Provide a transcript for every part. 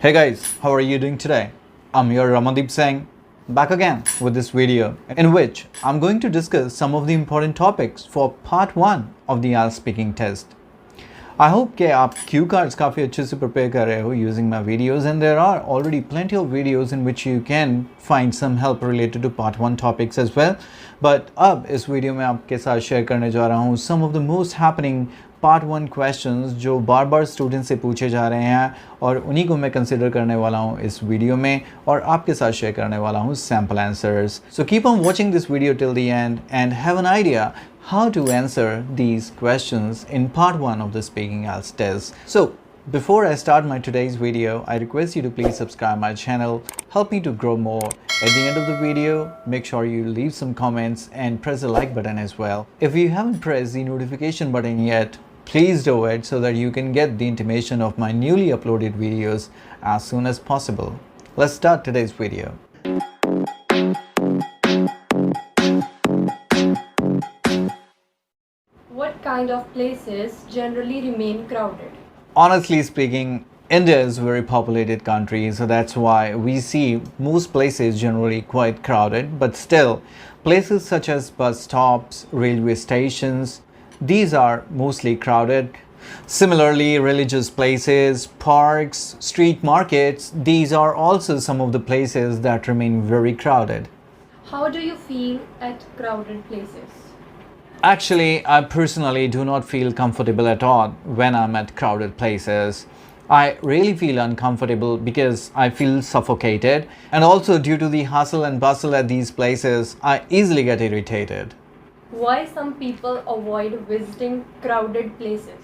Hey guys, how are you doing today? I'm your Ramandeep Singh, back again with this video in which I'm going to discuss some of the important topics for part 1 of the Ielts speaking test. I hope कि आप cue cards काफ़ी अच्छे से prepare कर रहे हो using my videos, and there are already plenty of videos in which you can find some help related to part 1 topics as well. But अब इस वीडियो में आपके साथ शेयर करने जा रहा हूँ some of the most happening part 1 questions जो बार बार स्टूडेंट से पूछे जा रहे हैं, और उन्हीं को मैं कंसिडर करने वाला हूँ इस वीडियो में और आपके साथ शेयर करने वाला हूँ sample answers. So keep on watching this video till the end and have an idea how to answer these questions in part 1 of the Speaking Ielts test. So before I start my today's video, I request you to please subscribe my channel, help me to grow more. At the end of the video, make sure you leave some comments and press the like button as well. If you haven't pressed the notification button yet, please do it so that you can get the intimation of my newly uploaded videos as soon as possible. Let's start today's video. What kind of places generally remain crowded? Honestly speaking, India is a very populated country, so that's why we see most places generally quite crowded, but still places such as bus stops, railway stations, these are mostly crowded. Similarly, religious places, parks, street markets, these are also some of the places that remain very crowded. How do you feel at crowded places? Actually, I personally do not feel comfortable at all when I'm at crowded places. I really feel uncomfortable because I feel suffocated, and also due to the hustle and bustle at these places, I easily get irritated. Why some people avoid visiting crowded places?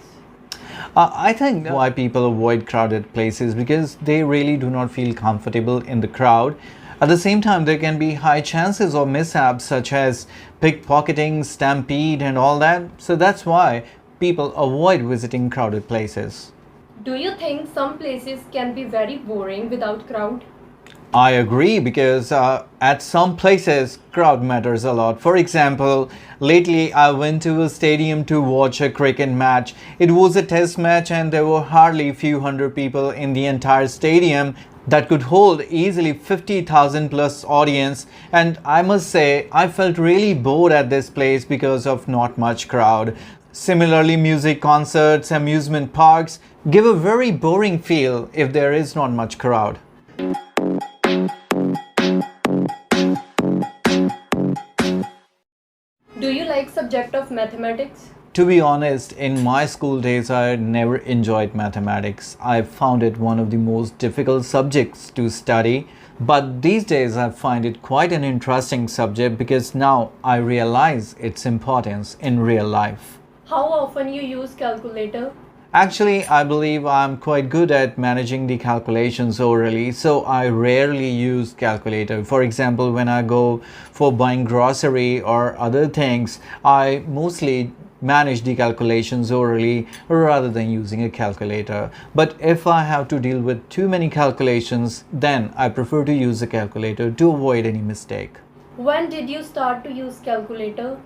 I think why people avoid crowded places because they really do not feel comfortable in the crowd. At the same time, there can be high chances of mishaps such as pickpocketing, stampede and all that. So that's why people avoid visiting crowded places. Do you think some places can be very boring without crowd? I agree because at some places crowd matters a lot. For example, lately I went to a stadium to watch a cricket match. It was a test match and there were hardly few hundred people in the entire stadium that could hold easily 50,000 plus audience, and I must say I felt really bored at this place because of not much crowd. Similarly, music concerts, amusement parks give a very boring feel if there is not much crowd. Do you like subject of mathematics? To be honest, in my school days, I never enjoyed mathematics. I found it one of the most difficult subjects to study. But these days, I find it quite an interesting subject because now I realize its importance in real life. How often you use calculator? Actually, I believe I'm quite good at managing the calculations orally, so I rarely use calculator. For example, when I go for buying grocery or other things, I mostly manage the calculations orally rather than using a calculator. But if I have to deal with too many calculations, then I prefer to use a calculator to avoid any mistake. When did you start to use calculator?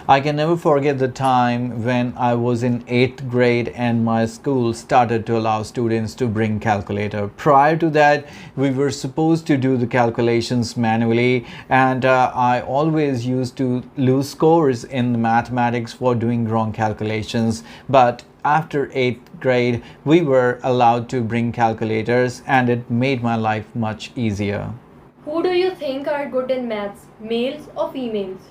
I can never forget the time when I was in 8th grade and my school started to allow students to bring calculator. Prior to that, we were supposed to do the calculations manually, and I always used to lose scores in mathematics for doing wrong calculations. But after 8th grade, we were allowed to bring calculators, and it made my life much easier. Who do you think are good in maths, males or females?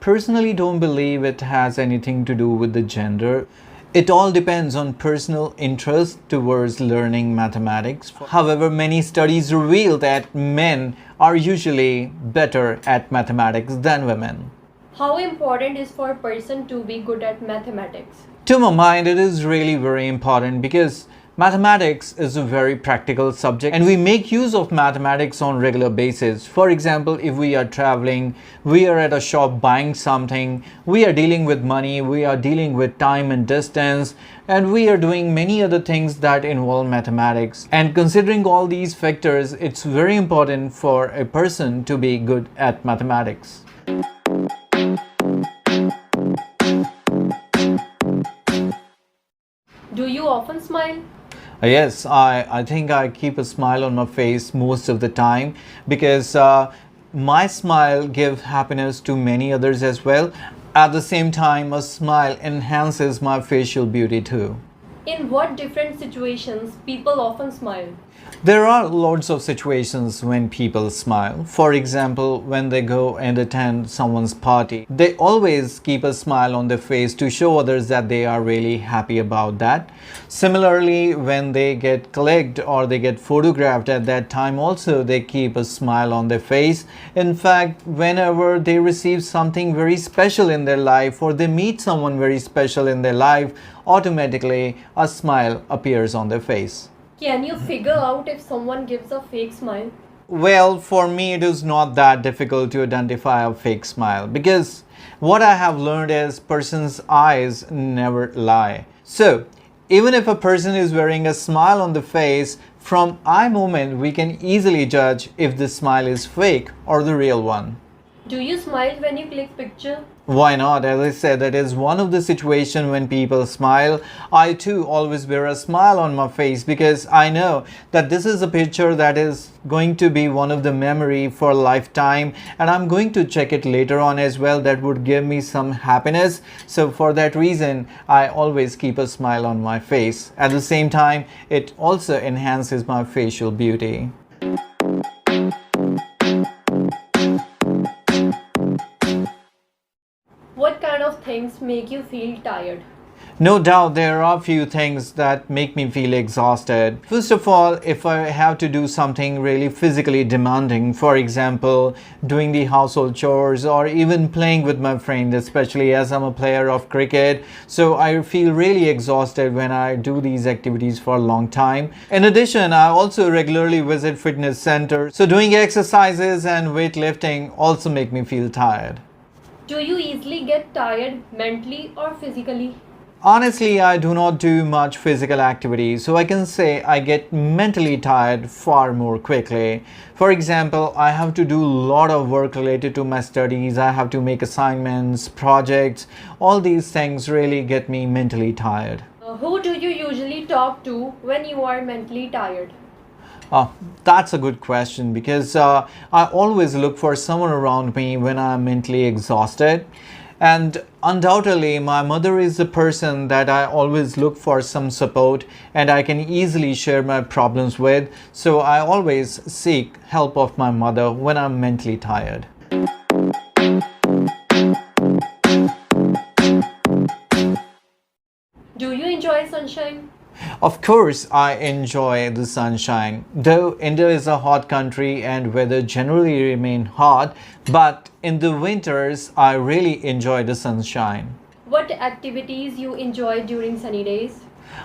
Personally don't believe it has anything to do with the gender. It all depends on personal interest towards learning mathematics. However, many studies reveal that men are usually better at mathematics than women. How important is for a person to be good at mathematics? To my mind, it is really very important because mathematics is a very practical subject and we make use of mathematics on regular basis. For example, if we are traveling, we are at a shop buying something, we are dealing with money, we are dealing with time and distance, and we are doing many other things that involve mathematics. And considering all these factors, it's very important for a person to be good at mathematics. often smile? Yes, I think I keep a smile on my face most of the time because my smile gives happiness to many others as well. At the same time, a smile enhances my facial beauty too. In what different situations people often smile? There are lots of situations when people smile. For example, when they go and attend someone's party, they always keep a smile on their face to show others that they are really happy about that. Similarly, when they get clicked or they get photographed at that time, also they keep a smile on their face. In fact, whenever they receive something very special in their life or they meet someone very special in their life, automatically a smile appears on their face. Can you figure out if someone gives a fake smile? Well, for me, it is not that difficult to identify a fake smile because what I have learned is person's eyes never lie. So, even if a person is wearing a smile on the face, from eye movement we can easily judge if the smile is fake or the real one. Do you smile when you click picture? Why not? As I said, that is one of the situations when people smile. I too always wear a smile on my face because I know that this is a picture that is going to be one of the memory for a lifetime, and I'm going to check it later on as well. That would give me some happiness. So for that reason, I always keep a smile on my face. At the same time, it also enhances my facial beauty. What kind of things make you feel tired? No doubt there are few things that make me feel exhausted. First of all, if I have to do something really physically demanding, for example, doing the household chores or even playing with my friend, especially as I'm a player of cricket, so I feel really exhausted when I do these activities for a long time. In addition, I also regularly visit fitness centers, so doing exercises and weightlifting also make me feel tired. Do you easily get tired mentally or physically? Honestly, I do not do much physical activity, so I can say I get mentally tired far more quickly. For example, I have to do a lot of work related to my studies, I have to make assignments, projects, all these things really get me mentally tired. Who do you usually talk to when you are mentally tired? That's a good question because I always look for someone around me when I'm mentally exhausted. And undoubtedly, my mother is the person that I always look for some support and I can easily share my problems with. So I always seek help of my mother when I'm mentally tired. Do you enjoy sunshine? Of course, I enjoy the sunshine. Though India is a hot country and weather generally remain hot, but in the winters, I really enjoy the sunshine. What activities you enjoy during sunny days?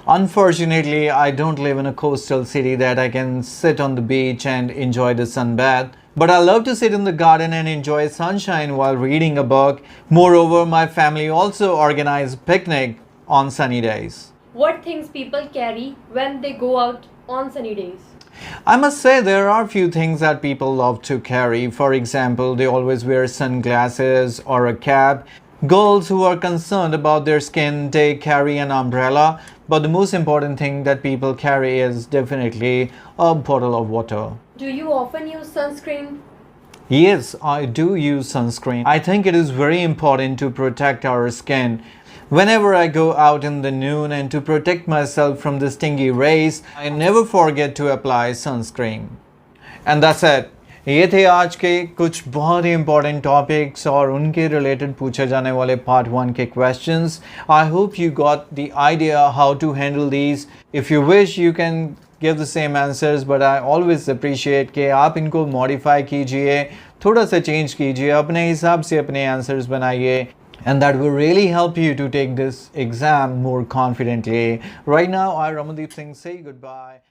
Unfortunately, I don't live in a coastal city that I can sit on the beach and enjoy the sunbath. But I love to sit in the garden and enjoy sunshine while reading a book. Moreover, my family also organize picnic on sunny days. What things people carry when they go out on sunny days? I must say there are few things that people love to carry. For example, they always wear sunglasses or a cap. Girls who are concerned about their skin, they carry an umbrella. But the most important thing that people carry is definitely a bottle of water. Do you often use sunscreen? Yes, I do use sunscreen. I think it is very important to protect our skin. Whenever I go out in the noon and to protect myself from the stingy rays, I never forget to apply sunscreen. And that's it. ये थे आज के कुछ बहुत ही important topics और उनके related पूछे जाने वाले part 1 के questions. I hope you got the idea how to handle these. If you wish, you can give the same answers, but I always appreciate कि आप इनको modify कीजिए, थोड़ा सा change कीजिए, अपने हिसाब से अपने answers बनाइए. And that will really help you to take this exam more confidently. Right now, I, Ramandeep Singh, say goodbye.